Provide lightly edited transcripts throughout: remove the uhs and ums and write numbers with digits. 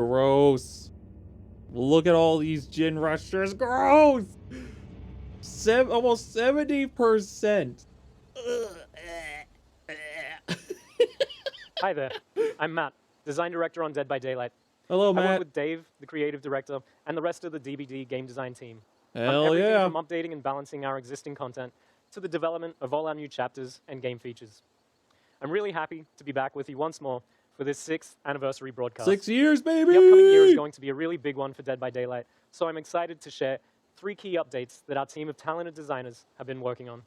Gross. Look at all these gin rushers. Gross. Almost 70%. Hi there, I'm Matt, Design Director on Dead by Daylight. Hello, I work Matt. with Dave, the Creative Director, and the rest of the DBD game design team. Hell everything yeah. from updating and balancing our existing content to the development of all our new chapters and game features. I'm really happy to be back with you once more for this 6th anniversary broadcast. 6 years, baby! The upcoming year is going to be a really big one for Dead by Daylight, so I'm excited to share 3 key updates that our team of talented designers have been working on.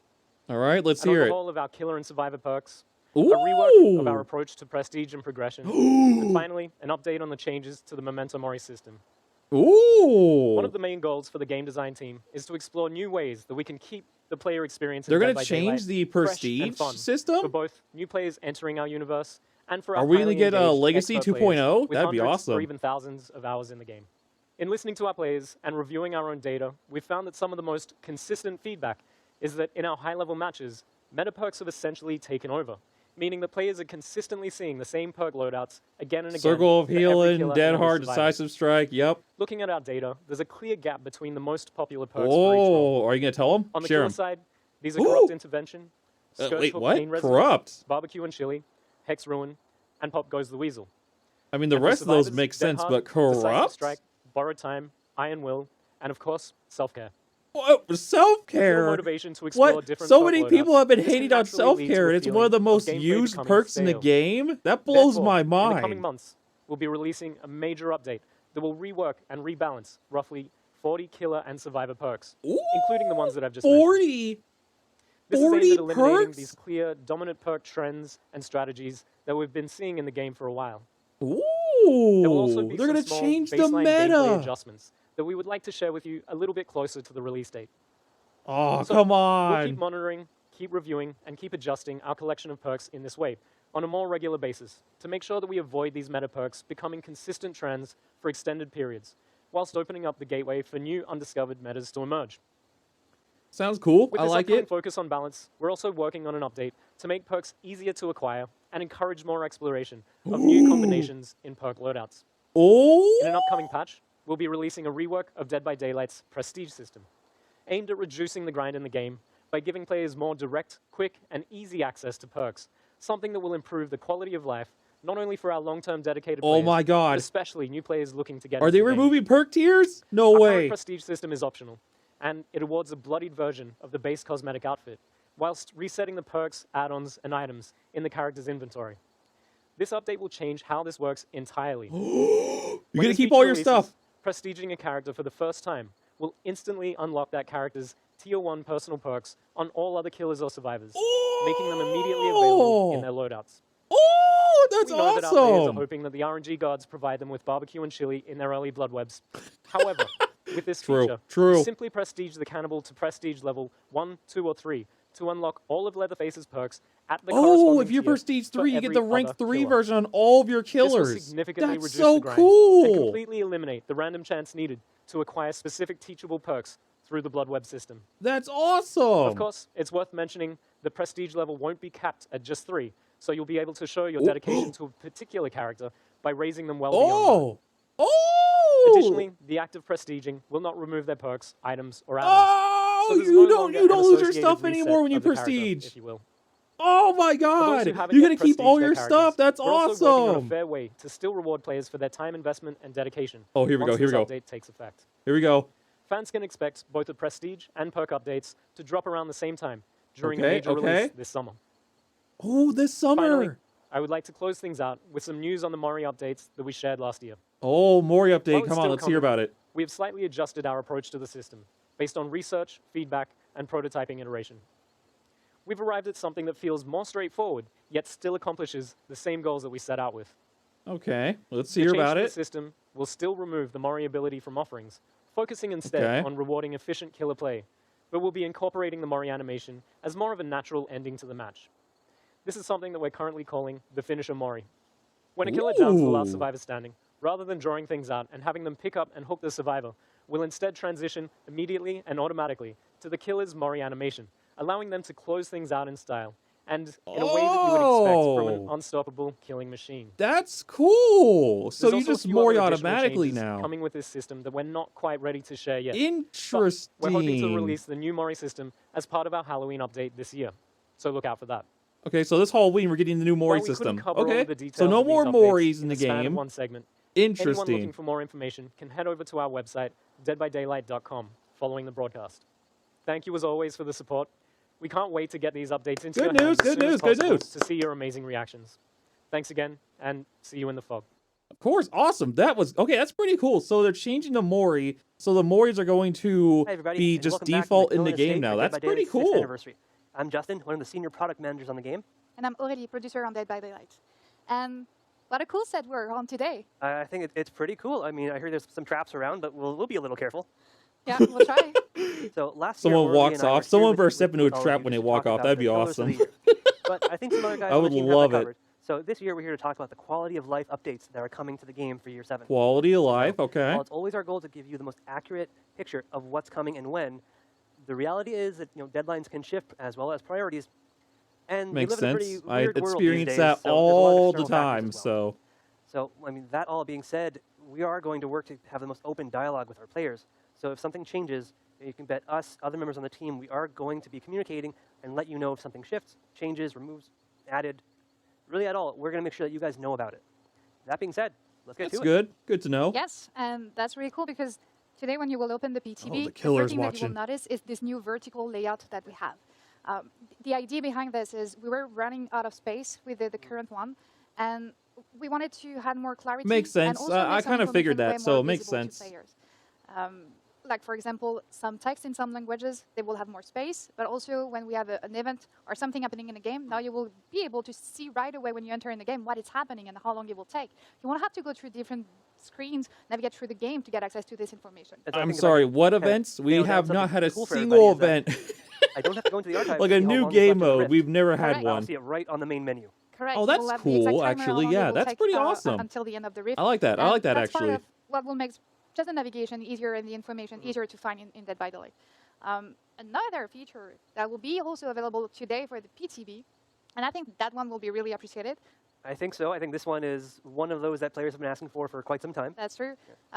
All right, let's An hear it. overhaul of our killer and survivor perks, Ooh. a rework of our approach to prestige and progression, and finally, an update on the changes to the Memento Mori system. Ooh! One of the main goals for the game design team is to explore new ways that we can keep the player experience in They're Dead going by to change Daylight the fresh and prestige fun system? for both new players entering our universe and for our Are we highly going to get a engaged Legacy expert 2.0? players with That'd be hundreds or awesome. even thousands of hours in the game. In listening to our players and reviewing our own data, we've found that some of the most consistent feedback is that in our high-level matches, meta perks have essentially taken over, meaning that players are consistently seeing the same perk loadouts again and again. Circle of for every Healing, killer Dead and every Hard, survivor. Decisive Strike, yep. Looking at our data, there's a clear gap between the most popular perks for each role. Oh, are you going to tell them? On the Share killer 'em. side, these are Ooh. Corrupt Intervention, Scourge Wait, Hook what? Pain Resonance, Corrupt? Barbecue and Chili, Hex Ruin, and Pop Goes the Weasel. I mean, the And for rest of those survivors, make Dead sense, Hard, but Decisive Corrupt? Strike, Borrowed Time, Iron Will, and of course, Self-Care. What? Little Self-care? motivation to explore What? different So perk many loadouts. people have been This can hating on naturally lead to self-care, a and it's one feeling of the most gameplay used becoming perks in the stale. game? That blows Therefore, my in the coming mind. months, we'll be releasing a major update that will rework and rebalance roughly 40 killer and survivor perks, including the ones that I've just mentioned. 40? This is aimed 40 at eliminating perks? these clear, dominant perk trends and strategies that we've been seeing in the game for a while. Ooh, There will also be they're some going to small change the baseline gameplay meta. adjustments that we would like to share with you a little bit closer to the release date. Oh, So, come We'll keep on. monitoring, keep reviewing, and keep adjusting our collection of perks in this way on a more regular basis to make sure that we avoid these meta perks becoming consistent trends for extended periods, whilst opening up the gateway for new undiscovered metas to emerge. Sounds cool. With I this like upcoming it. focus on balance, we're also working on an update to make perks easier to acquire and encourage more exploration of new combinations in perk loadouts. Oh, In an upcoming patch, we'll be releasing a rework of Dead by Daylight's prestige system, aimed at reducing the grind in the game by giving players more direct, quick, and easy access to perks, something that will improve the quality of life not only for our long-term dedicated players, oh my but God. especially new players looking to get Are into they the game. removing perk tiers? No Our current way. prestige system is optional, and it awards a bloodied version of the base cosmetic outfit, whilst resetting the perks, add-ons, and items in the character's inventory. This update will change how this works entirely. You're When going to this keep feature all your releases, stuff. Prestiging a character for the first time will instantly unlock that character's Tier 1 personal perks on all other killers or survivors, making them immediately available in their loadouts. Oh, that's We know that our players are awesome. hoping that the RNG gods provide them with barbecue and chili in their early blood webs. However, with this feature, you simply prestige the cannibal to prestige level 1, 2, or 3 to unlock all of Leatherface's perks at the corresponding if you're tier prestige for 3, you get every the rank other 3 killer. version on all of your This will killers. significantly That's reduce so the grind cool. and completely eliminate the random chance needed to acquire specific teachable perks through the blood web system. That's awesome. Of course, it's worth mentioning the prestige level won't be capped at just 3, so you'll be able to show your dedication to a particular character by raising them well beyond that. Additionally, the act of prestiging will not remove their perks, items, or add-ons. So there's no you longer don't an lose your associated stuff reset anymore when you of the character, prestige. if you will. Oh my For those God. who haven't You're yet going to keep prestiged all their your characters, stuff. That's we're also working on a awesome. fair way to still reward players for their time investment and dedication. Oh, here we go. once Here we this go. update takes effect. Here we go. Fans can expect both the prestige and perk updates to drop around the same time during the Okay, major release this summer. Oh, this summer. Finally, I would like to close things out with some news on the Mori updates that we shared last year. Oh, Mori update. While it's Come on, still let's hear coming, about it. We have slightly adjusted our approach to the system based on research, feedback, and prototyping iteration. We've arrived at something that feels more straightforward, yet still accomplishes the same goals that we set out with. Okay, let's The hear change about to the it. system will still remove the Mori ability from offerings, focusing instead on rewarding efficient killer play, but we'll be incorporating the Mori animation as more of a natural ending to the match. This is something that we're currently calling the finisher Mori. When a killer downs the last survivor standing, rather than drawing things out and having them pick up and hook the survivor, we'll instead transition immediately and automatically to the killer's Mori animation, allowing them to close things out in style and in a way that you would expect from an unstoppable killing machine. That's cool. So There's you also a just few Mori other additional automatically changes now. coming with this system that we're not quite ready to share yet. Interesting. But we're hoping to release the new Mori system as part of our Halloween update this year. So look out for that. Okay, so this Halloween we're getting the new Mori system. Okay, so no more Moris in the game. One segment. Interesting. Anyone looking for more information can head over to our website, deadbydaylight.com, following the broadcast. Thank you as always for the support. We can't wait to get these updates into your hands as soon as possible to see your amazing reactions. Thanks again, and see you in the fog. Of course, awesome. That was okay. That's pretty cool. So they're changing the Mori. So the Moris are going to be just default in the game now. That's pretty cool. I'm Justin, one of the senior product managers on the game. And I'm Aurélie, producer on Dead by Daylight. And what a cool set we're on today. I think it's pretty cool. I mean, I hear there's some traps around, but we'll be a little careful. Yeah, we'll try. So last someone year, walks off. Someone better step into a trap when they walk off. That'd be awesome. But I think some other guys I would love it. So this year we're here to talk about the quality of life updates that are coming to the game for year 7. Quality of life, okay. While it's always our goal to give you the most accurate picture of what's coming and when, the reality is that deadlines can shift as well as priorities. And makes we live sense. In a pretty I weird experience days, that so all the time. So I mean, that all being said, we are going to work to have the most open dialogue with our players. So if something changes, you can bet us, other members on the team, we are going to be communicating and let you know if something shifts, changes, removes, added, really at all. We're going to make sure that you guys know about it. That being said, let's get to it. That's good. Good to know. Yes, and that's really cool because today when you will open the PTB, the killer's first thing that you watching. will notice is this new vertical layout that we have. The idea behind this is we were running out of space with the current one, and we wanted to have more clarity. Makes sense. And also I kind of figured that, so it makes sense. Like, for example, some text in some languages, they will have more space, but also when we have an event or something happening in the game, now you will be able to see right away when you enter in the game what is happening and how long it will take. You won't have to go through different screens, navigate through the game to get access to this information. I'm sorry, what events? We have not had a single event. I don't have to go into the archive. Like a new game mode, we've never had one. I'll see it right on the main menu. Correct. Oh, that's cool, actually. Yeah, that's pretty awesome. Until the end of the rift. I like that. I like that, that's actually. Part of what will make just the navigation easier and the information easier to find in Dead by Daylight. Another feature that will be also available today for the PTB, and I think that one will be really appreciated. I think so. I think this one is one of those that players have been asking for quite some time. That's true.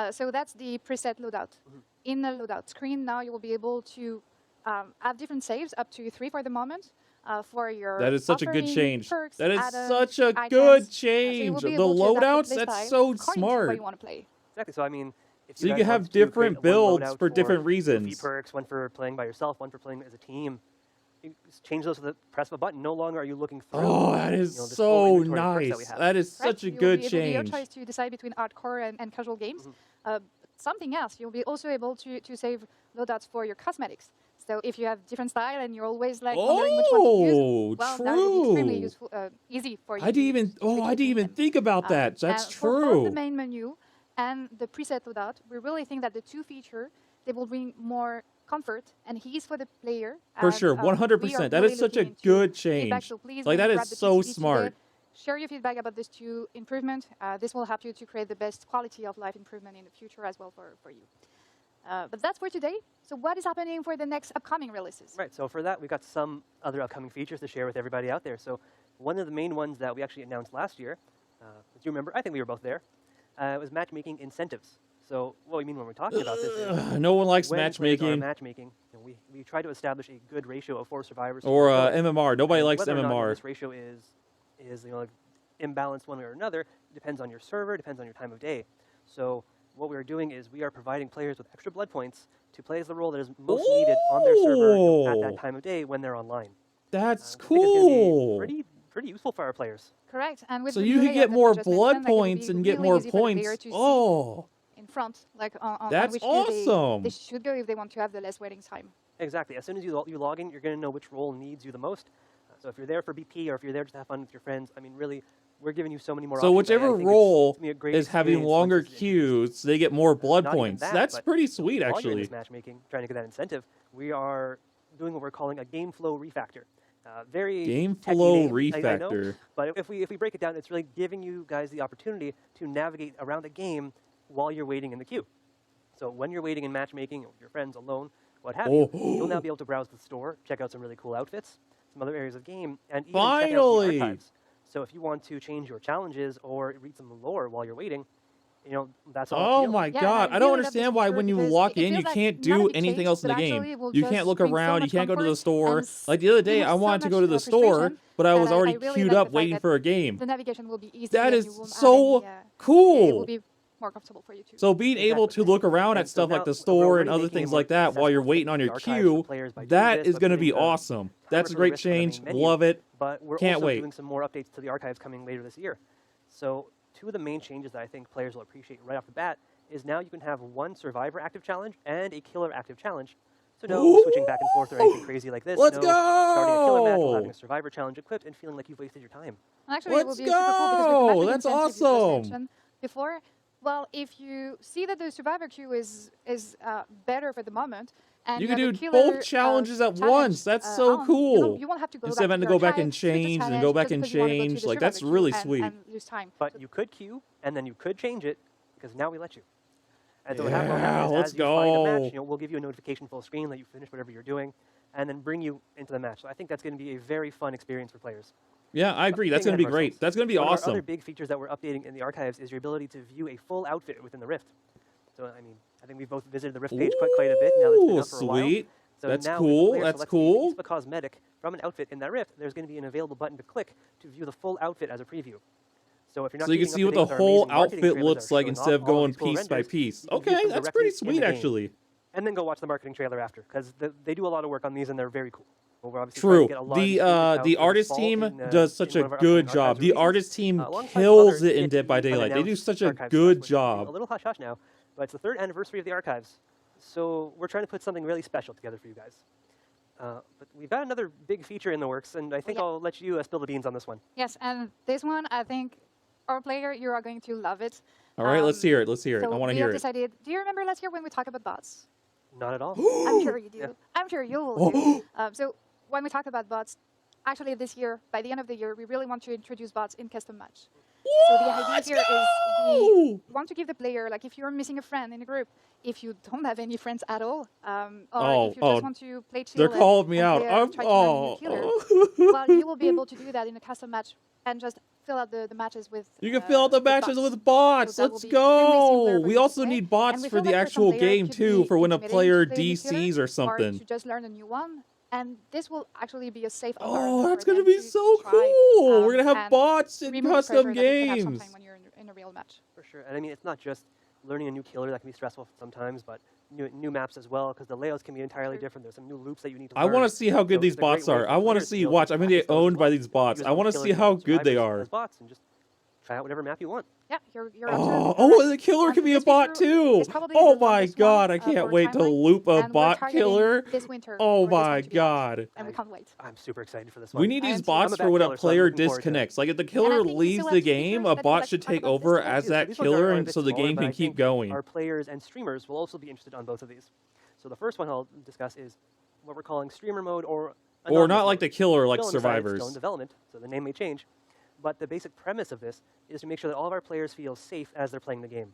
So that's the preset loadout. In the loadout screen now, you will be able to have different saves, up to 3 for the moment. For your that is such a good change. Perks, that is atoms, such a items. good change. So the loadouts, that's so smart. What you want to play. Exactly. So I mean, if so you can have different builds for different reasons. Perks, one for playing by yourself, one for playing as a team. You just change those with the press of a button. No longer are you looking through. Oh, that is so nice. That is such a good change. You'll be your choice to decide between hardcore and casual games. Something else, you'll be also able to save loadouts for your cosmetics. So if you have different style and you're always like wondering which one to use, well, that will be extremely useful, easy for you. I didn't even think about that. That's true. For both the main menu and the preset loadout, we really think that the two features, they will bring more comfort and ease for the player. For sure, 100%. That is such a good change. So please, like that is so smart. Today, share your feedback about this two improvement. This will help you to create the best quality of life improvement in the future as well for you. But that's for today. So what is happening for the next upcoming releases? Right, so for that, we've got some other upcoming features to share with everybody out there. So one of the main ones that we actually announced last year, do you remember? I think we were both there. Was matchmaking incentives. So what we mean when we're talking about this is... no one likes matchmaking. Matchmaking, we try to establish a good ratio of 4 survivors. Or MMR. Nobody likes MMR. MMR. This ratio is imbalanced one way or another. Depends on your server, depends on your time of day. So what we are doing is we are providing players with extra blood points to play as the role that is most needed on their server at that time of day when they're online. That's cool. Pretty useful for our players. Correct. And with so you can get more blood points and get more points. In front, like on that's which awesome. They should go if they want to have the less waiting time. Exactly. As soon as you log in, you're going to know which role needs you the most. So if you're there for BP or if you're there just to have fun with your friends, I mean, really, we're giving you so many more options. So whichever role is having longer queues, queues, they get more blood points. That's pretty sweet, actually. actually. While you're in this matchmaking, trying to get that incentive, we are doing what we're calling a game flow refactor. Very game flow refactor. I know, but if we break it down, it's really giving you guys the opportunity to navigate around the game while you're waiting in the queue. So when you're waiting in matchmaking, or with your friends alone, what have you, you'll now be able to browse the store, check out some really cool outfits, some other areas of the game, and even Finally! check out the archives. So if you want to change your challenges or read some lore while you're waiting, that's all up to Oh you. my Yeah, god, and I I don't really love this understand why feature when you because log it in, you feels like can't none do of it anything changed, else in but the game. actually it will You can't just look bring so around, you much can't go to the comfort store. and Like the other day, remove I so wanted to much go to the store, frustration but I was that already I really queued like up the fact waiting that for a game. the navigation will be easy. That and is you won't have so any, it will cool. be more comfortable for you too. So being able to Exactly. look around And at so stuff like now the we're store and already other making it things more like that while you're accessible to waiting get on to your the archives for queue, players by doing that this, is by going to putting be the awesome. That's a timer for the great rift on the change. main menu. Love it. But we're Can't also wait. doing some more updates to the archives coming later this year. So two of the main changes that I think players will appreciate right off the bat is now you can have one survivor active challenge and a killer active challenge. So no switching back and forth or anything crazy like this. Let's no starting a killer match while go! having a survivor challenge equipped and feeling like you've wasted your time. Actually, it will Let's be super cool because with the go! matchmaking That's incentive you just awesome! mentioned before, well, if you see that the survivor queue is better for the moment, and You you can have a do killer, both challenges at challenge, once. That's so on, cool. you won't have to go Instead of back having to to your go back and archive, do the change and challenge go back just and because you want to go to change, the like, survivor that's queue really and sweet. lose time. But you could queue, and then you could change it, because now we let you. And so what Yeah, happens is let's as you find a match, go. we'll give you a notification full screen that you finished whatever you're doing, and then bring you into the match. So I think that's going to be a very fun experience for players. Yeah, I agree. That's Getting going to be ahead of great. ourselves. That's going to be One of our awesome. other big features that we're updating in the archives is your ability to view a full outfit within the Rift. So, I mean, I think we've both visited the Rift page quite a bit now that it's been Ooh, up for a while. sweet. So That's now cool. if a player That's selects a cool. piece of a cosmetic from an outfit in that Rift, there's going to be an available button to click to view the full outfit as a preview. So if you're not So you can keeping see up what to the date with our whole amazing marketing outfit trailers that looks are like showing instead off of all going these cool piece by renders, piece. you can view Okay, some that's directly pretty in sweet, the game. actually. And then go watch the marketing trailer after, because they do a lot of work on these and they're very cool. Well, we're obviously True. trying to get a lot of these features out The this artist fall team in, does such in a one of our good upcoming job. archives The releases, artist team alongside some kills other it in Dead by TFT Daylight. They do unannounced such a archive good stuff, which is job. a little hush-hush now, but it's the 3rd anniversary of the archives. So we're trying to put something really special together for you guys. But we've got another big feature in the works, and I think I'll let you spill the beans on this one. Yes, and this one, I think, our player, you are going to love it. All right, let's hear it. Let's hear it. So I want to we hear have it. decided, do you remember last year when we talked about bots? Not at all. I'm sure you do. Yeah. I'm sure you will do. So when we talk about bots, actually this year, by the end of the year, we really want to introduce bots in custom match. So the idea Let's here is go! we want to give the player, like if you're missing a friend in a group, if you don't have any friends at all, or if you just want to play chill They're calling me and out. try to learn a new killer, well, you will be able to do that in a custom match and just fill out the matches with You can fill out the matches bots. with bots. So that will Let's be extremely go. simpler for We you to also play. need And bots we for feel the like for some actual players game it could too, be for when a intimidating player to play a new killer DCs or or something. to just learn a new one. And this will actually be a safe Oh, environment that's for gonna them be to so try, cool. We're gonna have and bots in remove the custom pressure that you can have games. sometimes when you're in a real match. For sure. And I mean, it's not just learning a new killer that can be stressful sometimes, but new maps as well, because the layouts can be entirely different. There's some new loops that you need to learn. I want to see how good So these it's a great bots way are. for I want to players see. be able Watch, I'm gonna get practice those owned by skills, these bots. use I those want to killers see and how good they survivors are. as bots and just try out whatever map you want. Yeah, you're Oh, the killer And can be a this bot feature too. is probably Oh the my longest god, one, I can't for wait to timeline, loop a and we're bot targeting killer. this winter Oh for this one my to be out, god. and we can't wait. I'm super excited for this one. We need I these am too. bots I'm a for bad when a killer, so I'm player looking forward to it. disconnects. Like if the And I killer think we leaves still the have two game, features a that we'd bot like to should talk take about this over year. as So that these ones are killer, a and bit so the smaller, game but can I keep think going. Our players and streamers will also be interested on both of these. So the first one I'll discuss is what we're calling streamer mode or Or anonymous not like mode. the killer, like Still undecided, still in survivors. development, so the name may change. But the basic premise of this is to make sure that all of our players feel safe as they're playing the game,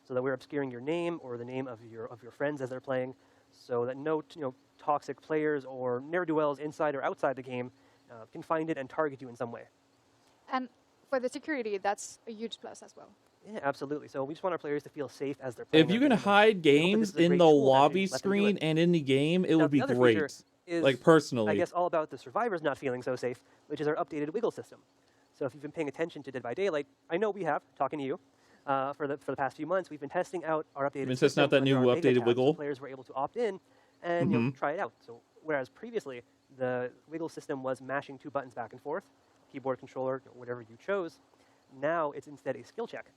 so that we're obscuring your name or the name of your friends as they're playing, so that no toxic players or ne'er-do-wells inside or outside the game can find it and target you in some way. And for the security, that's a huge plus as well. Yeah, absolutely. So we just want our players to feel safe as they're playing. If you our can game, hide and we hope that games this is a in great the tool to actually lobby let them do screen it. and in the game, it Now, would be the other great. feature is, Like personally. I guess, all about the survivors not feeling so safe, which is our updated wiggle system. So if you've been paying attention to Dead by Daylight, I know we have, talking to you, for the past few months, we've been testing out our updated Been testing system out that under new our beta updated tab, wiggle. So players were able to opt in and try it out. So whereas previously the wiggle system was mashing 2 buttons back and forth, keyboard controller, whatever you chose, now it's instead a skill check.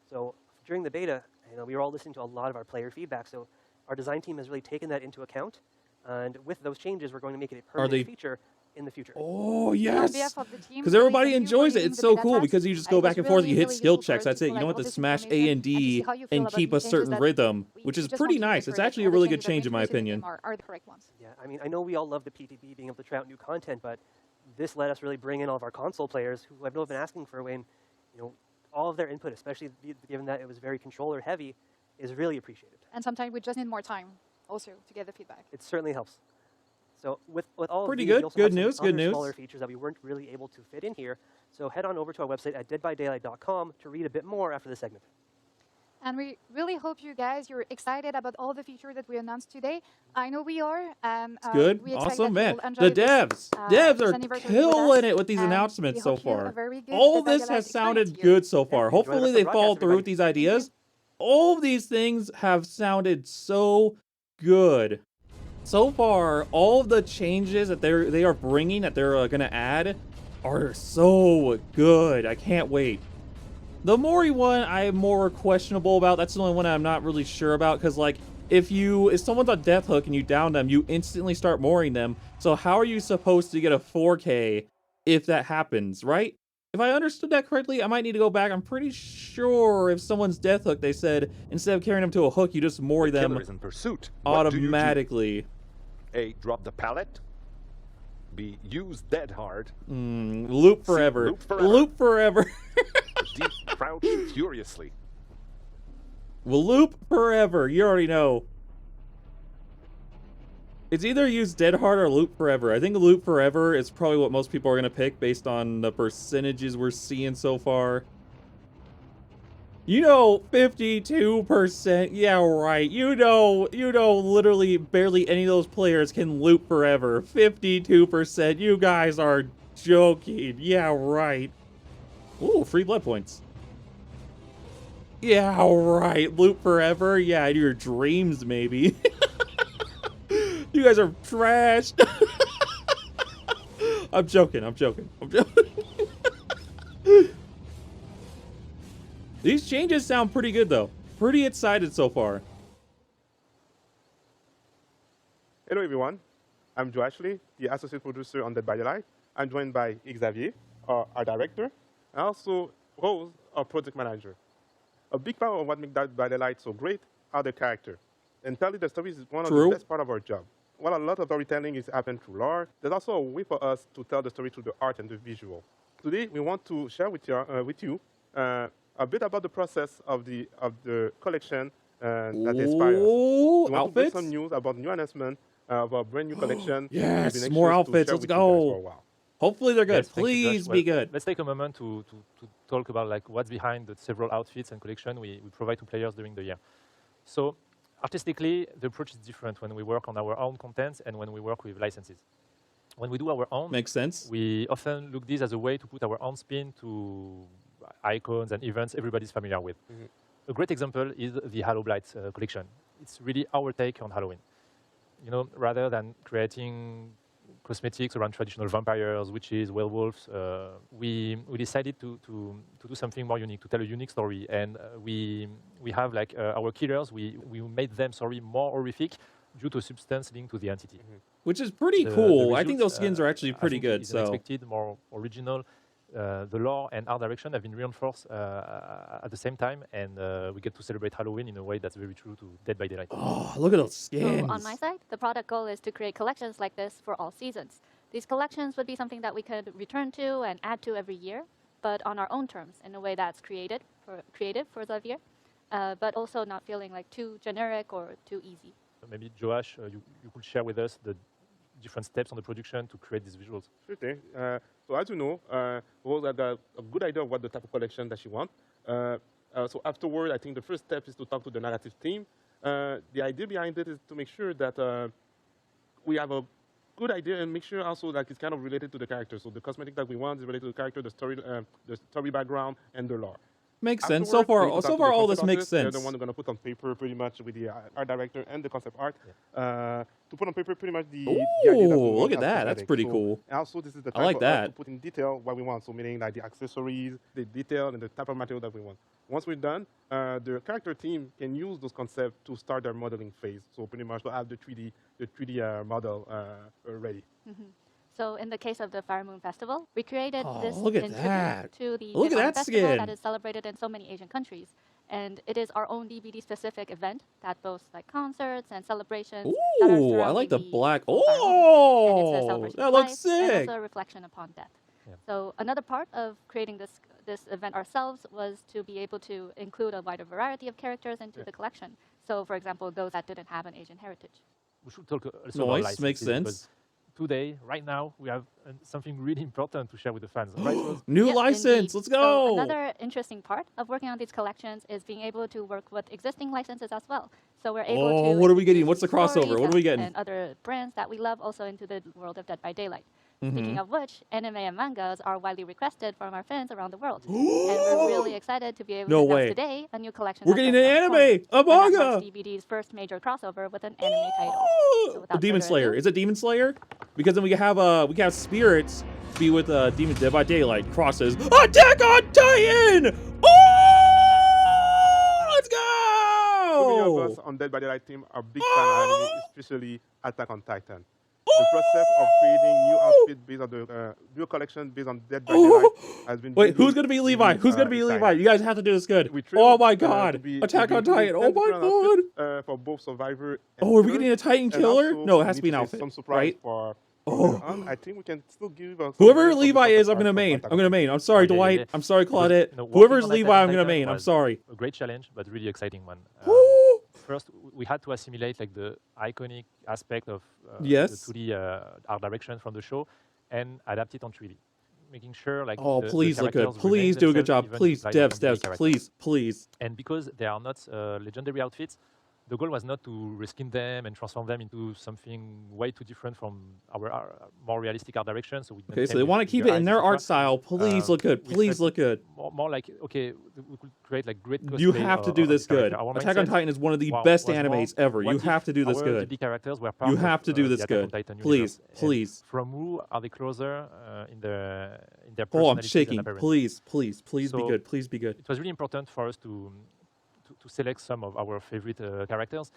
So during the beta, we were all listening to a lot of our player feedback. So our design team has really taken that into account. And with those changes, we're going to make it a permanent feature in the future. Oh, On yes. behalf of the team, Because really everybody thank you for enjoys it. leading It's the so beta cool test. because you just It go was back and forth, really, you hit really skill useful for checks. us That's to it. You don't collect have all to this smash A information and to see D how you feel and about keep the a changes certain that rhythm, we which is just pretty want to make nice. sure It's that actually all a the really good changes that we change in my introduce in the opinion. game are the correct ones. Yeah, I mean, I know we all love the PTB being able to try out new content, but this let us really bring in all of our console players who have been asking for a way, and all of their input, especially given that it was very controller heavy, is really appreciated. And sometimes we just need more time also to get the feedback. It certainly helps. So with all Pretty of these, good. we also Good have news, some good other news. smaller features that we weren't really able to fit in here. So head on over to our website at deadbydaylight.com to read a bit more after this segment. And we really hope you guys, you're excited about all the features that we announced today. I know we are. And Good. we expect Awesome, that you man. will enjoy The this, devs this are anniversary with us. killing it with these And announcements we so hope you a far. very good All Dead by this Daylight has experience sounded here. good so Yeah, far. enjoy the Hopefully rest of they the follow broadcast, through with everybody. these ideas. All of these things have sounded so good. So far, all of the changes that they are bringing, that they're going to add, are so good. I can't wait. The Mori one, I'm more questionable about. That's the only one I'm not really sure about, because, like, if someone's on death hook and you down them, you instantly start Moring them. So how are you supposed to get a 4K if that happens, right? If I understood that correctly, I might need to go back. I'm pretty sure if someone's death hook, they said instead of carrying them to a hook, you just Mori them killer is in pursuit. What do you do? automatically. A, drop the pallet. B, use dead hard. Loop forever. Loop forever. Loop forever. D, crouch furiously. We'll loop forever. You already know. It's either use dead hard or loop forever. I think loop forever is probably what most people are going to pick based on the percentages we're seeing so far. You know, 52%. Yeah, right. You know, literally barely any of those players can loop forever. 52%. You guys are joking. Yeah, right. Ooh, free blood points. Yeah, right. Loop forever. Yeah, in your dreams, maybe. You guys are trash. I'm joking. These changes sound pretty good, though. Pretty excited so far. Hello, everyone. I'm Joe Ashley, the associate producer on Dead by Daylight. I'm joined by Xavier, our director, and also Rose, our project manager. A big part of what makes Dead by Daylight so great are the characters. And telling the stories is one of the best part of our job. While a lot of storytelling is happening through lore, there's also a way for us to tell the story through the art and the visual. Today, we want to share with you a bit about the process of the collection that inspired us. We want to bring some news about new announcement of a brand new collection. Yes, more outfits. Let's go. Hopefully they're good. Yes, Please be good. Let's take a moment to talk about like what's behind the several outfits and collection we provide to players during the year. So artistically, the approach is different when we work on our own contents and when we work with licenses. When we do our own, makes sense. We often look this as a way to put our own spin to icons and events everybody's familiar with. A great example is the Halo Blight collection. It's really our take on Halloween. You know, rather than creating cosmetics around traditional vampires, witches, werewolves, we decided to do something more unique, to tell a unique story. And we have like our killers, we made them, more horrific due to a substance linked to the entity. Which is pretty cool. I think those skins are actually pretty good. So unexpected, more original. The lore and art direction have been reinforced at the same time, and we get to celebrate Halloween in a way that's very true to Dead by Daylight. Oh, look at those skins. So on my side, the product goal is to create collections like this for all seasons. These collections would be something that we could return to and add to every year, but on our own terms, in a way that's creative for the year, but also not feeling like too generic or too easy. Maybe Joash, you could share with us the different steps on the production to create these visuals. Sure thing. So as you know, Rose had a good idea of what the type of collection that she wants. So afterward, I think the first step is to talk to the narrative team. The idea behind it is to make sure that we have a good idea and make sure also that it's kind of related to the character. So the cosmetic that we want is related to the character, the story background, and the lore. Makes sense. So far, all this makes sense. They're the one we're going to put on paper pretty much with the art director and the concept art. To put on paper pretty much the idea that we want. Look at that. That's pretty cool. And also, this is the I like that. to put in detail what we want. So meaning like the accessories, the detail, and the type of material that we want. Once we're done, the character team can use those concepts to start their modeling phase. So pretty much to have the 3D model ready. So in the case of the Fire Moon Festival, we created this look at in that. tribute to the Look at that festival skin. that is celebrated in so many Asian countries. And it is our own DBD specific event that boasts like concerts and celebrations. that are Ooh, I like the surrounding black. full Fire Moon. And it's a Oh, celebration that of looks life and sick. also a reflection upon death. Yeah. So another part of creating this event ourselves was to be able to include a wider variety of characters into the collection. So for example, those that didn't have an Asian heritage. We should talk also Nice, about makes licenses, sense. because today, right now, we have something really important to share with the fans. Right, Rose? New Yes, license. indeed. Let's So go. another interesting part of working on these collections is being able to work with existing licenses as well. So we're able to. Oh, what are we getting? introduce What's the crossover? stories What are we getting? And other brands that we love also into the world of Dead by Daylight. Speaking Mhm. of which, anime and mangas are widely requested from our fans around the world. And we're really excited to be able No to announce way. today a new collection. We're that's getting just an around the corner. anime, a And that manga. marks DBD's first major crossover with an anime title. So A without Demon further Slayer. ado- Is it Demon Slayer? Because then we can have spirits be with Demon Dead by Daylight crosses. Attack on Titan! Oh, let's So many of us go! on Dead by Daylight team are big fan of anime, especially Attack on Titan. The process of creating new outfits based on the new collection based on Dead by Daylight has been. Wait, who's really, gonna be Levi? really, Who's gonna be exciting. Levi? You guys have to do this good. We Oh thrilled, my to god! be Attack on including Titan. Oh 10 my different god! outfits, for both Survivor and Oh, are we Killer. getting a Titan And killer? also, No, it we has to need be an say outfit, some surprise right? for Oh. later on. I think we can still give us Whoever some Levi surprise is, I'm gonna for main. Attack I'm on gonna Titan. main. I'm sorry, Yeah, yeah, Dwight. yeah. I'm sorry, Because, Claudette. working Whoever's on Levi, Attack on I'm gonna Titan main. I'm was sorry. A great challenge, but really exciting one. First, we had to assimilate like the iconic aspect of Yes. the 2D art direction from the show and adapt it on 3D, making sure like Oh, the please look good. characters remain Please do a good themselves, job. even Please, supplied by devs, legendary devs, characters. please, please. And because they are not legendary outfits, the goal was not to reskin them and transform them into something way too different from our more realistic art direction. So we Okay, so they want to keep it in their art style. Please look good. Please look good. More like, okay, we could create like great cosplay. You have to do of this good. character. Our Attack on mindset Titan is one of the wa- best was more, animes ever. what You if have to do this our good. DB characters were part You have to do of this the Attack on good. Titan Please, universe. And please. from who are they closer in their Oh, I'm personalities and shaking. appearance? Please, please, please be So- good. Please be good. It was really important for us to select some of our favorite characters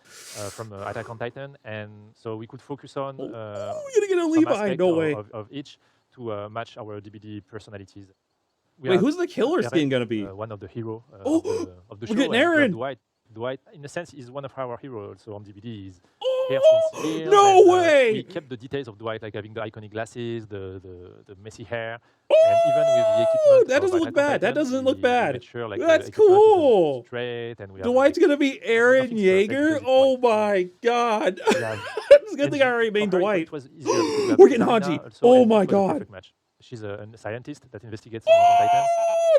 from Attack on Titan, and so we could focus on Oh, you're gonna get a some Levi. aspect No way. of each to match our DBD personalities. We Wait, have who's the killer Eren, skin gonna be? one of the hero Oh, of the we're show. getting and we have Eren. Dwight. Dwight, in a sense, is one of our heroes also on DBD. He's Oh, here since years, no and, way. we kept the details of Dwight, like having the iconic glasses, the messy hair, and even with the equipment. That of doesn't look Attack on bad. That Titan, doesn't look we bad. made sure, like, That's the equipment is cool. straight, and we have, Dwight's like, gonna be Eren nothing's perfect Jaeger. because it's Oh Dwight. my god. We have- It's a good and thing I already for made her, Dwight. it was easier because we have We're getting Zarina Hanji. also, Oh and it my was a god. perfect match. She's a scientist that investigates on Titans.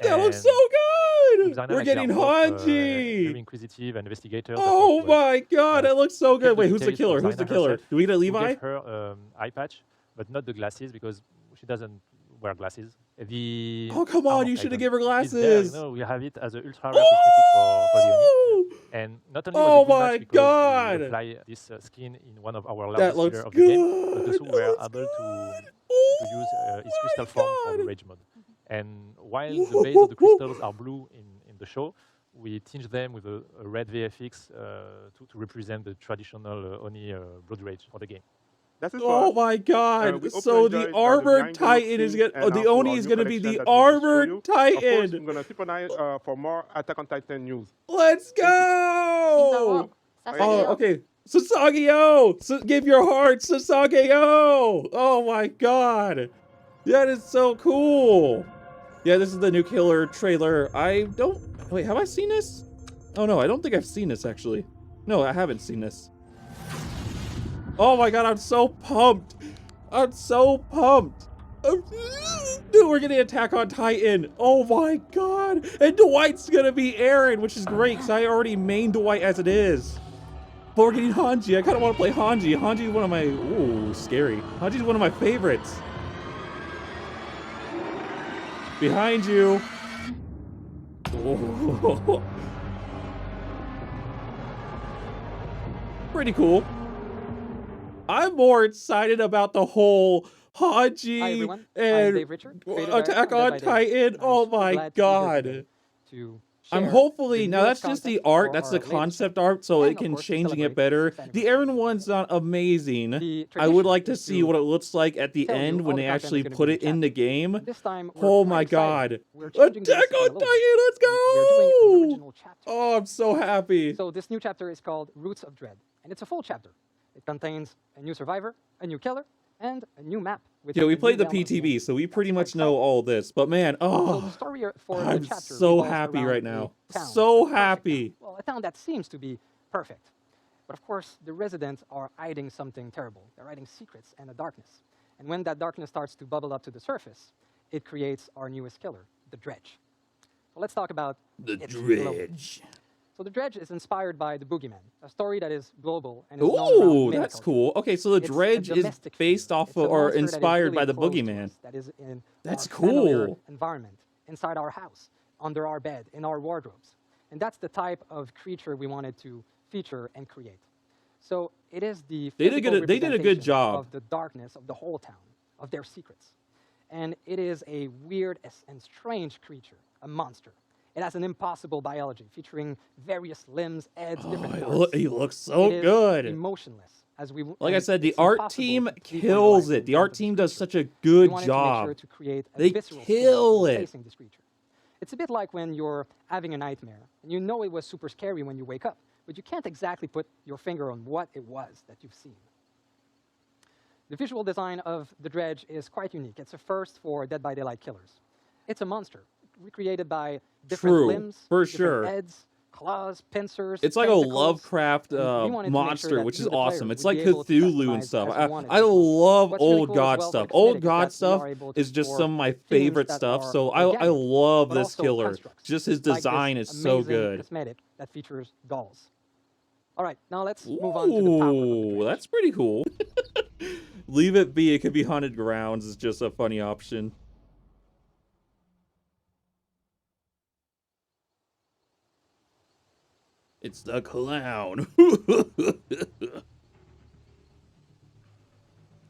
That looks and so good. Zarina, We're like, they are getting both, very Hanji. inquisitive and investigators. that Oh work well. my god, that looks so good. kept the Wait, who's the details killer? of Who's the Zarina killer? herself. Do we get a We Levi? gave her eye patch, but not the glasses because she doesn't wear glasses. The Oh, come on, armor you should have Titan given her is there, glasses. we have it as an ultra rare cosmetic for the Oni. Oh, And not only Oh was it a good my match because God. we apply this skin in one of our that largest looks filler of the game, but good. also That we were looks able to good. use its Oh crystal my form for the God. rage mode. And while the base of the crystals are blue in the show, we tinged them with a red VFX to represent the traditional Oni Blood Rage for the game. That's it Oh for my god. we hope So you the enjoyed the armored behind the titan scenes is gonna and the also Oni our is new gonna be collection the that we just showed armored you. Of course, titan. we're gonna keep an eye for more Attack on Titan news. Let's Things are go. wrong. Oh, Sasageo. okay. Sasageo! Give your heart, Sasageo! Oh my god. That is so cool. Yeah, this is the new killer trailer. I don't... Wait, have I seen this? Oh no, I don't think I've seen this actually. No, I haven't seen this. Oh my god, I'm so pumped. I'm so pumped. Dude, we're getting Attack on Titan. Oh my god. And Dwight's gonna be Eren, which is great because I already main Dwight as it is. But we're getting Hanji. I kind of want to play Hanji. Hanji's one of my... Ooh, scary. Hanji's one of my favorites. Behind you. Oh. Pretty cool. I'm more excited about the whole Hanji Hi everyone, I'm and Dave Richard, creative Attack director on of Dead by Daylight. Titan. Oh I'm my glad to be here god. today to I'm share hopefully the now newest that's just the content art, for that's our the latest concept chapter. art, so And it of can course, changing it celebrate better. its The anniversary. Eren one's not amazing. The I would tradition like to is see what it looks like at the tell you end all when the they content actually that's gonna put be it in in the chapter. game. This time, we're Oh quite my excited. god. We're changing the Attack recipe a on little Titan, bit. let's go! We're doing an original chapter. Oh, I'm so happy. So this new chapter is called Roots of Dread, and it's a full chapter. It contains a new survivor, a new killer, and a new map. With Yeah, a we new played the realm of PTB, game. so we That's pretty quite much know exciting. all this. But man, So the oh, story for I'm the chapter so revolves happy around right a now. town, So a perfect happy. town. Well, a town that seems to be perfect. But of course, the residents are hiding something terrible. They're hiding secrets and a darkness. And when that darkness starts to bubble up to the surface, it creates our newest killer, the Dredge. So let's talk about The its glow. Dredge. So the Dredge is inspired by the Boogeyman, a story that is global and is known around Ooh, many that's cultures. cool. Okay, so the It's a Dredge is domestic based figure. off It's a of or monster that is inspired really by the close to Boogeyman. us, that is in That's our familiar cool. environment, inside our house, under our bed, in our wardrobes. And that's the type of creature we wanted to feature and create. So it is the They did a good representation job. of the darkness of the whole town, of their secrets. And it is a weird and strange creature, a monster. It has an impossible biology featuring various limbs, heads, different parts. He looks so It is good. emotionless, as we Like I and said, the it's art impossible team to keep on kills life it. The in art front of team this does creature. such a We good wanted to make job. sure to create a They visceral kill feeling it. facing this creature. It's a bit like when you're having a nightmare, and you know it was super scary when you wake up, but you can't exactly put your finger on what it was that you've seen. The visual design of the Dredge is quite unique. It's a first for Dead by Daylight killers. It's a monster, recreated by different True, limbs, for different sure. heads, claws, pincers. It's like a tentacles, Lovecraft and we wanted to make sure monster, that which you, is the player, awesome. It's would like be able to Cthulhu and customize stuff. as you wanted I this monster. love What's really old cool as god well stuff. about Old Cosmetic god is that we stuff are able to is just explore some of my themes favorite that stuff. are So I organic, love but this also killer. constructs, Just his like this design is so amazing good. cosmetic that features dolls. All right, now let's move on to the power of the Ooh, Dredge. that's pretty cool. Leave it be. It could be haunted grounds. Is just a funny option. It's the clown.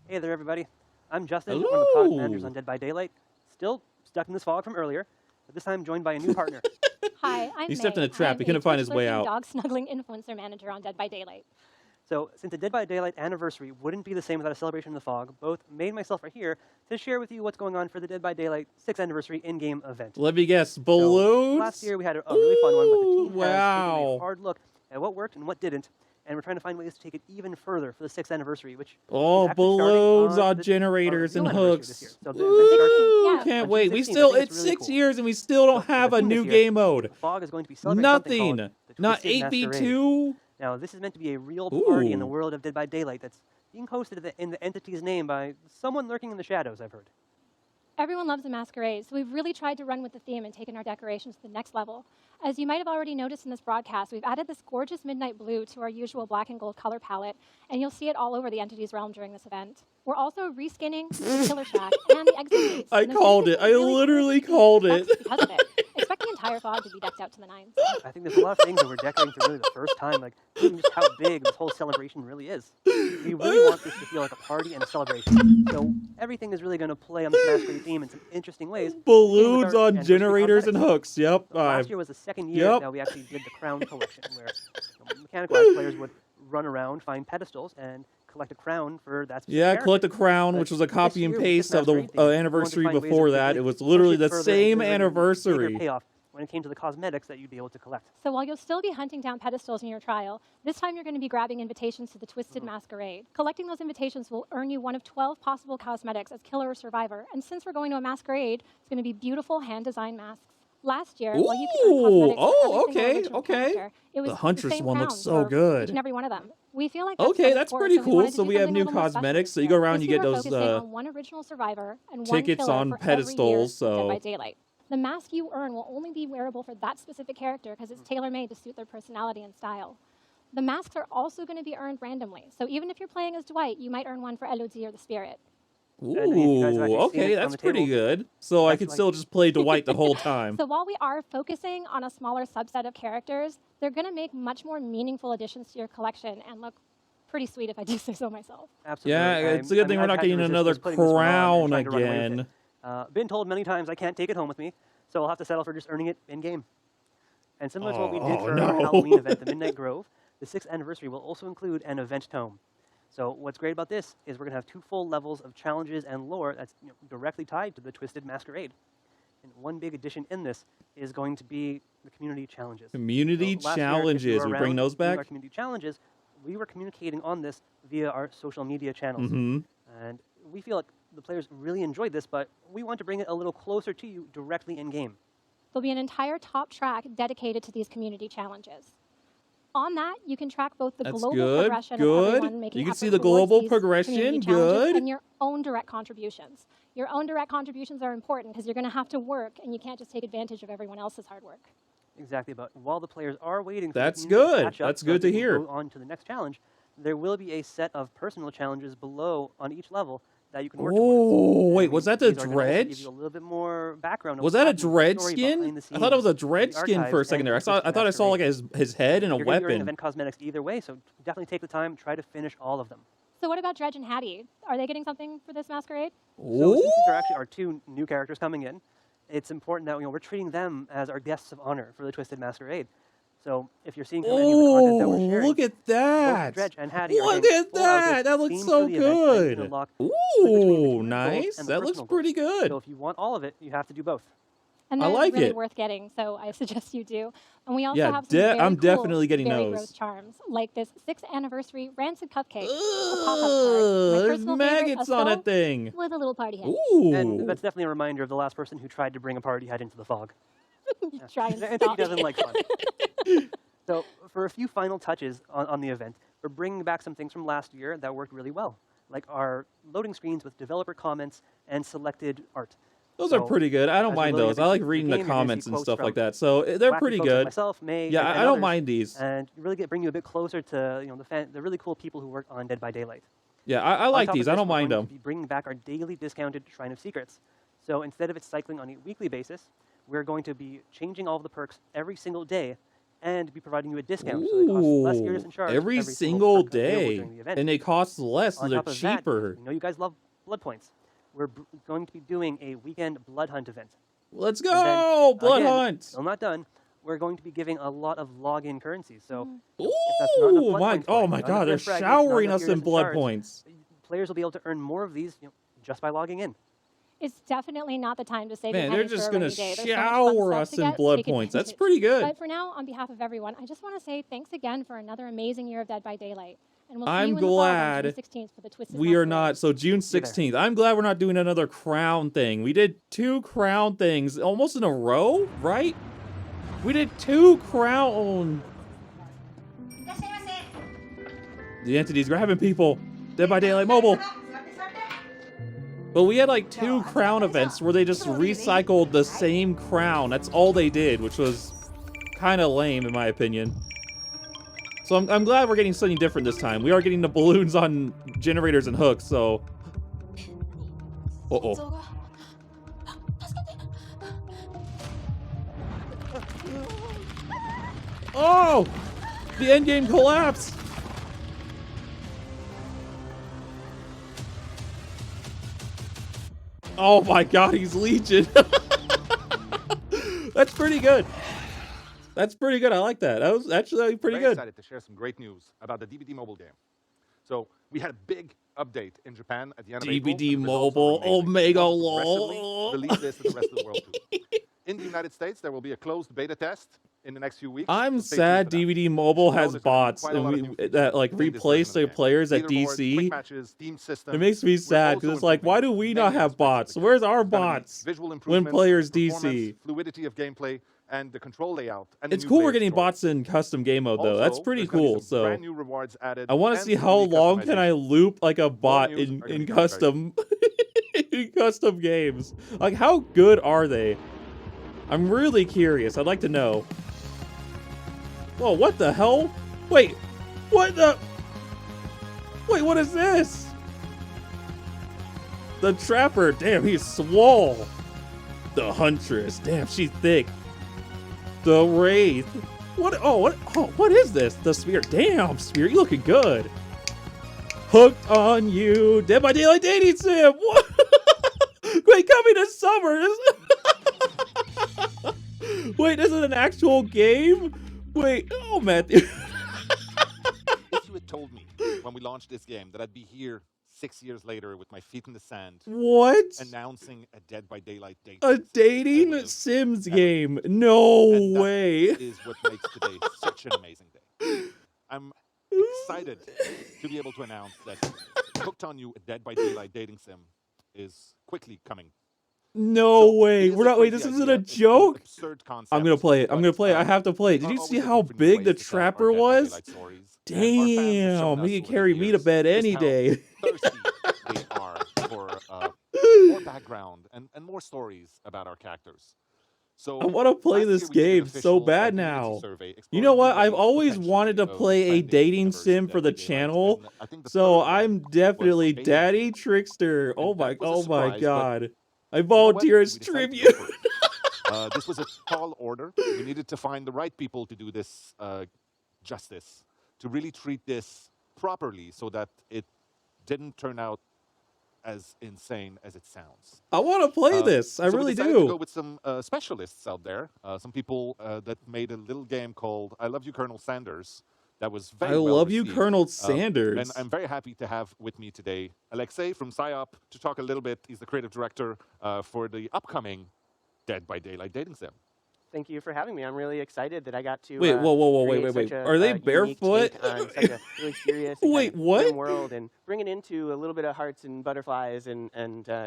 Hey there, everybody. I'm Justin, one of the product managers Hello. on Dead by Daylight. Still stuck in this fog from earlier, but this time joined by a new partner. Hi, I'm He stepped in May. a trap. I'm He couldn't find his way twitch-lurking, out. dog-snuggling influencer manager on Dead by Daylight. So, since the Dead by Daylight anniversary wouldn't be the same without a celebration in the fog, both May and myself are here to share with you what's going on for the Dead by Daylight 6th anniversary in-game event. Let me guess. So, Balloons? last year we had a really fun one, but the team has taken wow. a hard look at what worked and what didn't, and we're trying to find ways to take it even further for the 6th anniversary, which Oh, is actually starting balloons on the- generators our and real anniversary this year. hooks. So the event starts Ooh, Yeah. can't on wait. June We 16th. I still, think it's really 6 cool. years and we still don't So, have the a theme this new year, game mode. The fog is going to be celebrating something Nothing. called the Not Twisted Masquerade. 8v2. Now, this is meant to be a real party in the Ooh. world of Dead by Daylight that's being hosted in the entity's name by someone lurking in the shadows, I've heard. Everyone loves a masquerade, so we've really tried to run with the theme and taken our decorations to the next level. As you might have already noticed in this broadcast, we've added this gorgeous midnight blue to our usual black and gold color palette, and you'll see it all over the entity's realm during this event. We're also reskinning the Killer Shack and the exit gates. I and there's called gonna it. be I some really literally cool called effects it. because of it. Expect the entire fog to be decked out to the nines. I think there's a lot of things that we're decorating for really the first time, like even just how big this whole celebration really is. We really want this to feel like a party and a celebration. So everything is really going to play on the masquerade theme in some interesting ways. Balloons our on anniversary generators and cosmetics. hooks. Yep. Last year was the second year Yep. that we actually did the Crown Collection, where Mechanical Arts players would run around, find pedestals, and collect a crown for that specific Yeah, character. collect the crown, But which was a this copy and year with this paste of the masquerade theme, we wanted to anniversary find ways before that we that. could It was push literally it the further and same deliver an even bigger anniversary. payoff when it came to the cosmetics that you'd be able to collect. So while you'll still be hunting down pedestals in your trial, this time you're going to be grabbing invitations to the Twisted Masquerade. Collecting those invitations will earn you one of 12 possible cosmetics as killer or survivor. And since we're going to a masquerade, it's going to be beautiful hand-designed masks. Last year, while you could earn cosmetics for every single original character, it was The Huntress same one looks crowns so for good. Each and every one of them. We feel like that's Okay, done that's before, pretty so cool. wanted to So do we have something a new little more special cosmetics. this So you year. go around, This you year get we're those focusing on one original survivor and one tickets killer on for every year pedestals, Dead so- by Daylight. The mask you earn will only be wearable for that specific character because it's tailor-made to suit their personality and style. The masks are also going to be earned randomly. So even if you're playing as Dwight, you might earn one for Elodie or the Spirit. And if you guys have actually Ooh, seen okay, it on that's the pretty table, good. So I that's could like- still just play Dwight the whole time. So while we are focusing on a smaller subset of characters, they're going to make much more meaningful additions to your collection and look pretty sweet if I do say so myself. Absolutely. Yeah, it's a good thing we're I've not had to getting resist another just putting this one on and crown trying to run away with it. again. Been told many times I can't take it home with me, so I'll have to settle for just earning it in-game. And similar to what we did Oh, for no. our Halloween event, the Midnight Grove, the 6th anniversary will also include an event tome. So what's great about this is we're going to have 2 full levels of challenges and lore that's directly tied to the Twisted Masquerade. And one big addition in this is going to be the community challenges. Community So last year, if you challenges. were We bring around those doing back? Our community challenges, we were communicating on this via our social media channels. Mm-hmm. And we feel like the players really enjoyed this, but we want to bring it a little closer to you directly in-game. There'll be an entire top track dedicated to these community challenges. On that, you can track both the That's global good, progression of good. everyone making You can efforts see the towards global these progression, community challenges good. and your own direct contributions. Your own direct contributions are important because you're going to have to work, and you can't just take advantage of everyone else's hard work. Exactly, but while the players are waiting for That's the community to good. catch up That's so good that to they can hear. go on to the next challenge, there will be a set of personal challenges below on each level that you can work towards. Oh, And wait, was that the these are gonna also give dredge? you a little bit more background. of Was what's that a happening with the dredge story skin? behind the I thought it was a scenes, dredge the skin for a archives, second and there. the I thought I saw like Masquerade. his head and a You're going to be earning weapon. event cosmetics either way, so definitely take the time, try to finish all of them. So what about Dredge and Hattie? Are they getting something for this masquerade? So since these are actually our 2 new characters coming in, it's important that we're treating them as our guests of honor for the Twisted Masquerade. So if you're seeing from any of the content that we're sharing, Look at both that! Dredge and Hattie are Look getting at full that! outfits That looks themed so for the event that you can good. unlock split between the Ooh, community goals nice. and the That looks personal pretty goals. good. So if you want all of it, you have to do both. And I they're like really it. worth getting, so I suggest you do. And we also Yeah, have some very I'm cool, definitely getting very those. gross charms, like this 6th anniversary rancid cupcake, a pop-up card. Ugh, My there's personal favorite, maggots a on skull that thing. with a little party head. And Ooh. that's definitely a reminder of the last person who tried to bring a party head into the fog. You try and And stop he doesn't me. like fun. So for a few final touches on the event, we're bringing back some things from last year that worked really well, like our loading screens with developer comments and selected art. Those are So, pretty good. I don't as you're mind loading those. up I like into reading the game, you're gonna see comments and quotes stuff from like that. So they're wacky pretty folks like good. myself, May, Yeah, and I don't others, mind these. and really bring you a bit closer to the really cool people who work on Dead by Daylight. Yeah, I On like top of these. I this, don't we're mind going them. to be bringing back our daily discounted Shrine of Secrets. So instead of it cycling on a weekly basis, we're going to be changing all of the perks every single day and be providing you a discount. So they cost less Ooh, Earnest and Charge every single single perk available day. during the event. And they cost less, so On they're top of that, cheaper. we know you guys love blood points. We're going to be doing a weekend blood hunt event. Let's And then, go! Blood again, hunt! Still not done. We're going to be giving a lot of login currency. So Ooh, if that's not enough blood points for oh you, my not god, enough they're red fragments, not showering enough us in Earnest and blood Shards, points. players will be able to earn more of these just by logging in. It's definitely not the time to save Man, your they're pennies just for a gonna rainy day. There's so much fun shower stuff us to in get, blood take points. That's advantage. pretty good. But for now, on behalf of everyone, I just want to say thanks again for another amazing year of Dead by Daylight. And we'll see I'm you in the fall on glad June 16th for the Twisted We are Masquerade. not. So June 16th. I'm glad we're not doing another crown thing. We did 2 crown things almost in a row, right? We did 2 crown. The entity's grabbing people. Dead by Daylight Mobile. But we had like 2 crown events where they just recycled the same crown. That's all they did, which was kind of lame in my opinion. So I'm glad we're getting something different this time. We are getting the balloons on generators and hooks, so... Uh-oh. Oh! The endgame collapse! Oh my god, he's Legion! That's pretty good. That's pretty good. I like that. That was actually pretty Very good. excited to share some great news about the DBD mobile game. So we had a big update in Japan at the end of April. DBD and the results mobile, were amazing. Omega We want to lol. progressively release this to the rest of the world too. In the United States, there will be a closed beta test in the next few weeks. I'm so stay tuned sad for that. DVD mobile We know has there's gonna be bots quite a lot of and new features that like in this replace version the of the game. players at Leaderboards, DC. quick matches, team system. It makes me We're sad also because it's like, why do we improving not many have aspects of bots? the game. Where's our It's gonna be bots visual when improvements, players performance, DC? fluidity of gameplay, and the control layout. And the It's new cool we're player getting control. bots in custom game mode though. That's Also, pretty there's gonna be cool. some So brand new rewards added I want to and see some how unique long can I customization. loop like a bot news in are gonna in be coming very custom in custom games. Like how good are they? I'm really curious. I'd like to know. Whoa, what the hell? Wait, what the? Wait, what is this? The Trapper, damn, he's swole. The Huntress, damn, she's thick. The Wraith. What? Oh, what? Oh, what is this? The Spear. Damn, Spear, you looking good. Hooked on you. Dead by Daylight dating sim. What? Wait, coming this summer. Wait, this is an actual game? Wait, oh, Matthew. If you had told me when we launched this game that I'd be here 6 years later with my feet in the sand, What? announcing a Dead by Daylight date. A dating Sims game? No And that way. is what makes today such an amazing day. I'm excited to be able to announce that Hooked on You, a Dead by Daylight dating sim, is quickly coming. No So way. it is We're a not. Wait, crazy this isn't idea. a It's an joke. absurd concept. I'm gonna play it. I'm but, gonna play it. I have to play it. we Did are you see always how looking for new big the ways to tell our trapper Dead by was? Daylight stories, and our fans have shown Damn, he us could over the carry me to years bed just any how day. thirsty they are for more background and more stories about our characters. So I want to play last this year we did an game so official bad community now. survey You exploring know new what? I've ways, always wanted to potentially, of play a expanding the dating universe sim of for Dead the by Daylight. channel. And I think the So third I'm one was definitely alien. Daddy Trickster. And that was a Oh my surprise, but god. I you know what? volunteer We as decided to go tribute. for it. This was a tall order. We needed to find the right people to do this justice, to really treat this properly so that it didn't turn out as insane as it sounds. I want to play this. I So really we decided to go do. with some specialists out there, some people that made a little game called I Love You, Colonel Sanders, that was very I well love you, received. Colonel And Sanders. I'm very happy to have with me today Alexei from PsyOp to talk a little bit. He's the creative director for the upcoming Dead by Daylight dating sim. Thank you for having me. I'm really excited that I got to Wait, whoa, create wait. such a Are they unique barefoot? take on such a really serious and Wait, kind of what? grim world and bring it into a little bit of hearts and butterflies and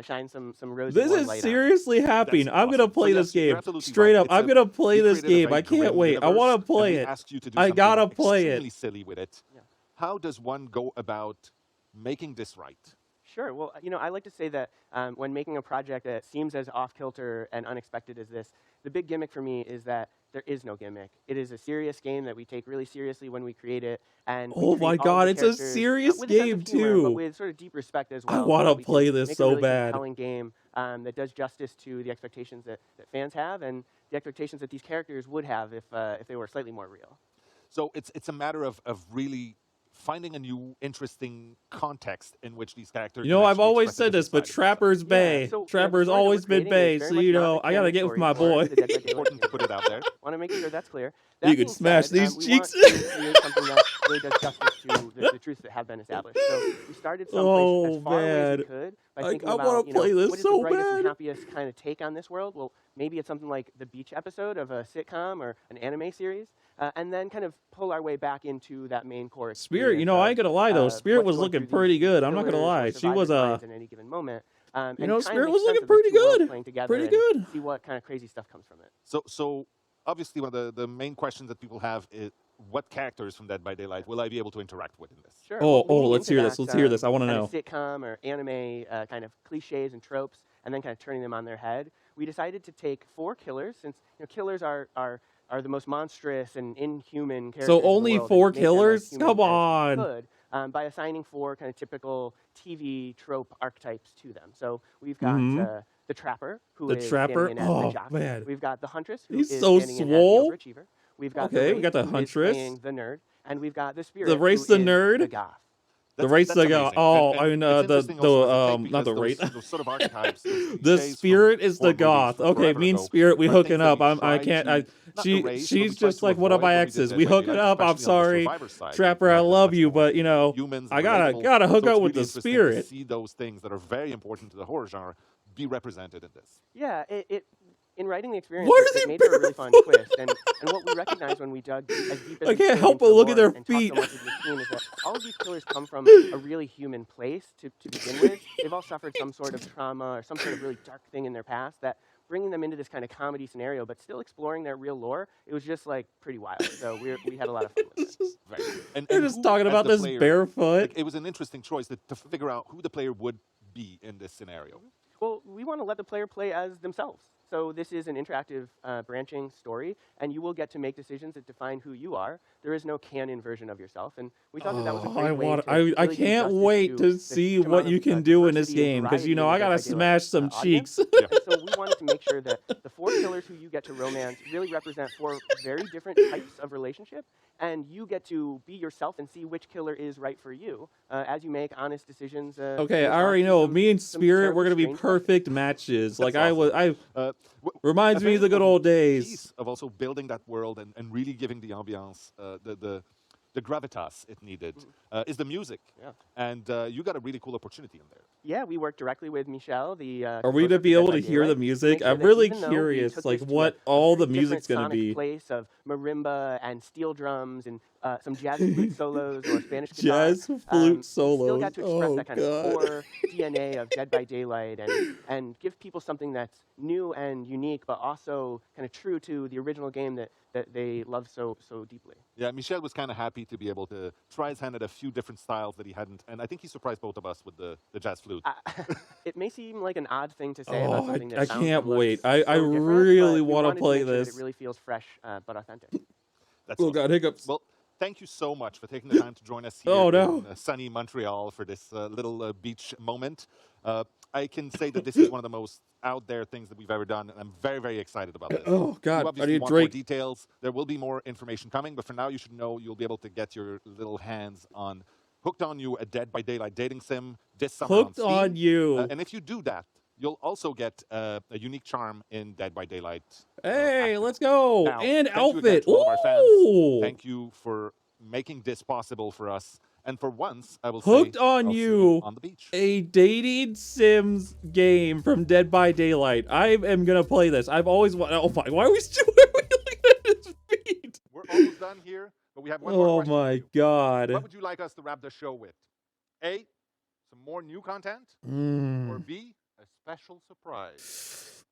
shine some rosy This warm is light seriously happening. That's I'm gonna awesome. play So this yes, you're game. absolutely Straight right. up, It's I'm a- gonna play we this created a game. very I can't grim wait. I want to universe, play and we it. asked you to do I something gotta play extremely it. silly with it. Yeah. How does one go about making this right? Sure. Well, I like to say that when making a project that seems as off-kilter and unexpected as this, the big gimmick for me is that there is no gimmick. It is a serious game that we take really seriously when we create it. And we Oh treat my all of god, the it's a characters, serious with a sense game of humor, but too. with sort of deep respect as I well. want so that to we play can this make so a really bad. compelling game that does justice to the expectations that fans have and the expectations that these characters would have if they were slightly more real. So it's a matter of really finding a new, interesting context in which these characters. You know, can I've actually always express a said this, different but side of Trapper's Yeah, Bay. so, Trapper's the story that we're always been creating is Bay, very so much you not know, the I gotta canon get with story my for boy. the Dead by Daylight Important to put it out there. Want to make sure that's clear. You That can being smash said, these we cheeks. want to create something that really does justice to the truths that have been established. So we started someplace Oh as far away as we man, could by I thinking want about, to play this what is the so brightest and bad. happiest kind of take on this world? Well, maybe it's something like the beach episode of a sitcom or an anime series, and then kind of pull our way back into that main core Spirit, you experience know, I of, ain't gonna lie though. Spirit what's was going looking through pretty these good. I'm not gonna killers or lie. She was survivors' minds in any given moment. you And know, try and Spirit make was sense looking of those pretty two worlds good. playing together Pretty and good. see what kind of crazy stuff comes from it. So obviously one of the main questions that people have is what characters from Dead by Daylight will I be able to interact with in this? Sure. Oh, well, leaning let's into hear this. that, Let's hear this. I want to kind know. of sitcom or anime kind of cliches and tropes, and then kind of turning them on their head. We decided to take 4 killers, since killers are the most monstrous and inhuman characters. So in the only world, 4 and make them as killers? human Come as we on. could, by assigning 4 kind of typical TV trope archetypes to them. So we've got the Trapper, who The is Trapper? standing in as Oh, the jock. man. We've got the Huntress, who He's is so standing in as swole. the Overachiever. We've got Okay, the we got the Wraith, who is Huntress. playing the nerd, and we've got the Spirit, The Wraith's who the is nerd? the goth. The Wraith's That's the amazing. oh, And I mean it's interesting also as a take not the because Wraith. those sort of archetypes, those The cliches from Spirit is horror the movies goth. from Okay, forever me and ago Spirit, we are hooking things that up. we I tried can't. to- not the She's race, but we tried just to like one of avoid my when we did exes. Dead We by hooking Daylight, up. I'm especially on the sorry, survivor side. Trapper. We I had them love much you, more but you know, humans, I relatable. gotta hook So up it's with really the interesting Spirit. to see those things that are very important to the horror genre be represented in this. Yeah, in writing the experience, Why are it they made for a really fun barefoot? twist. And what we recognized when we dug as deep as I we can't could help into but the look at lore their and feet. talk so much with the team is that all of these killers come from a really human place to begin with. They've all suffered some sort of trauma or some sort of really dark thing in their past that bringing them into this kind of comedy scenario, but still exploring their real lore, it was just like pretty wild. So we had a lot of fun with it. Right. They're And just who, talking as about the this player, barefoot. like, it was an interesting choice to figure out who the player would be in this scenario. Well, we want to let the player play as themselves. So this is an interactive branching story, and you will get to make decisions that define who you are. There is no canon version of yourself, and we thought that was a great way to I really do can't justice wait to the see huge what amount you of, can do in this diversity and game, because you variety know in I the Dead gotta by Daylight, smash some audience. cheeks. And so we wanted to make sure that the 4 killers who you get to romance really represent 4 very different types of relationship, and you get to be yourself and see which killer is right for you as you make honest decisions. Okay, I already know. Me and Spirit, we're gonna be perfect matches. Like That's awesome. reminds me of the good old days. Piece of also building that world and really giving the ambiance, the gravitas it needed, is the music. Yeah. And you got a really cool opportunity in there. Yeah, we work directly with Michel, the Are we to composer be for able Dead to by hear the Daylight, to music? make sure I'm that really even though we curious, took like this to what a all the very music's different gonna sonic be. place of marimba and steel drums and some jazz flute solos or Spanish guitar, Jazz flute we still got solos. to express Oh that kind of god. core DNA of Dead by Daylight and give people something that's new and unique, but also kind of true to the original game that they love so deeply. Yeah, Michel was kind of happy to be able to try his hand at a few different styles that he hadn't, and I think he surprised both of us with the jazz flute. It may seem like an odd thing to say about Oh, something that I sounds can't and looks wait. so I different, really but we want to wanted play make sure that this. it really feels fresh but authentic. That's Oh awesome. god, hiccups. Well, thank you so much for taking the time to join us here Oh, no. in sunny Montreal for this little beach moment. I can say that this is one of the most out there things that we've ever done, and I'm very, very excited about this. Oh god, You I obviously need a want more drink. details. There will be more information coming, but for now, you should know you'll be able to get your little hands on Hooked on You, a Dead by Daylight dating sim this summer Hooked on Steam. on You. And if you do that, you'll also get a unique charm in Dead by Daylight. Hey, Active. let's go. Now, And thank you again outfit. to all of our fans. Ooh. Thank you for making this possible for us. And for once, I will Hooked say, on I'll see You, on the beach. a dating Sims game from Dead by Daylight. I am gonna play this. I've always wanted. Oh my! Why are we still like at his feet? We're almost done here, but we have one more Oh question for my you. god. What would you like us to wrap the show with? A, some more new content, or Mm. B, a special surprise?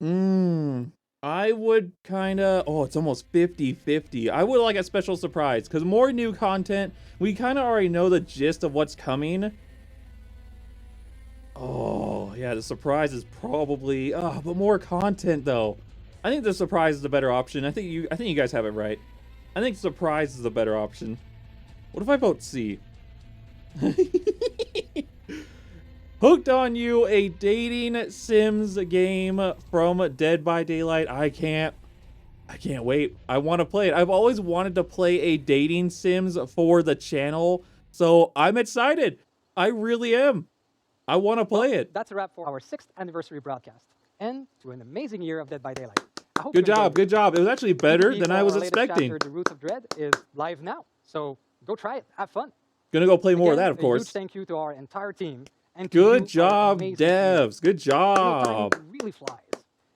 I would kind of. Oh, it's almost 50-50. I would like a special surprise because more new content. We kind of already know the gist of what's coming. Oh yeah, the surprise is probably. But more content though. I think the surprise is the better option. I think you guys have it right. I think surprise is the better option. What if I vote C? Hooked on You, a dating Sims game from Dead by Daylight. I can't wait. I want to play it. I've always wanted to play a dating Sims for the channel, so I'm excited. I really am. I want to play it. That's a wrap for our 6th anniversary broadcast, and to an amazing year of Dead by Daylight. I hope Good you enjoyed job, it. good job. It was actually better DBD's, than I was latest expecting. chapter, The Roots of Dread, is live now, so go try it. Have fun. Gonna go play more of Again, that, of A course. huge thank you to our entire team. And to Good you, our job, amazing team. devs. Good You know, job. time really flies.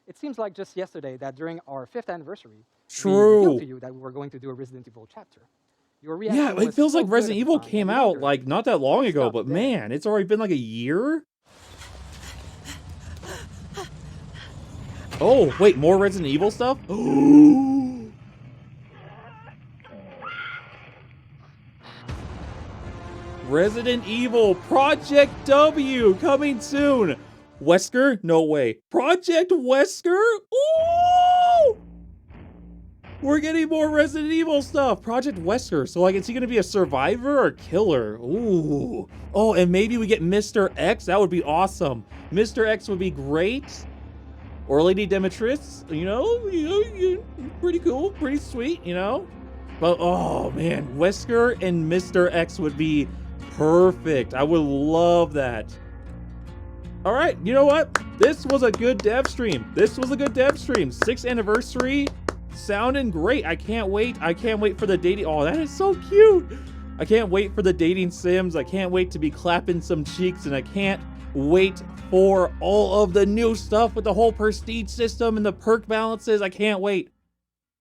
It seems like just yesterday that during our 5th anniversary, we True. revealed to you that we were going to do a Resident Evil chapter. Your reaction Yeah, it was feels so like good Resident at the Evil time, came and we out wondered, like not that long what's ago, up but there? man, it's already been like a year. Oh, wait, more Resident Evil stuff? Resident Evil Project W coming soon. Wesker? No way. Project Wesker? Ooh! We're getting more Resident Evil stuff. Project Wesker. So like, is he gonna be a survivor or killer? Ooh. Oh, and maybe we get Mr. X. That would be awesome. Mr. X would be great. Or Lady Demetrius. You know, pretty cool, pretty sweet. You know. But oh man, Wesker and Mr. X would be perfect. I would love that. All right, you know what? This was a good dev stream. 6th anniversary. Sounding great. I can't wait. I can't wait for the dating. Oh, that is so cute. I can't wait for the dating sims. I can't wait to be clapping some cheeks, and I can't wait for all of the new stuff with the whole prestige system and the perk balances. I can't wait.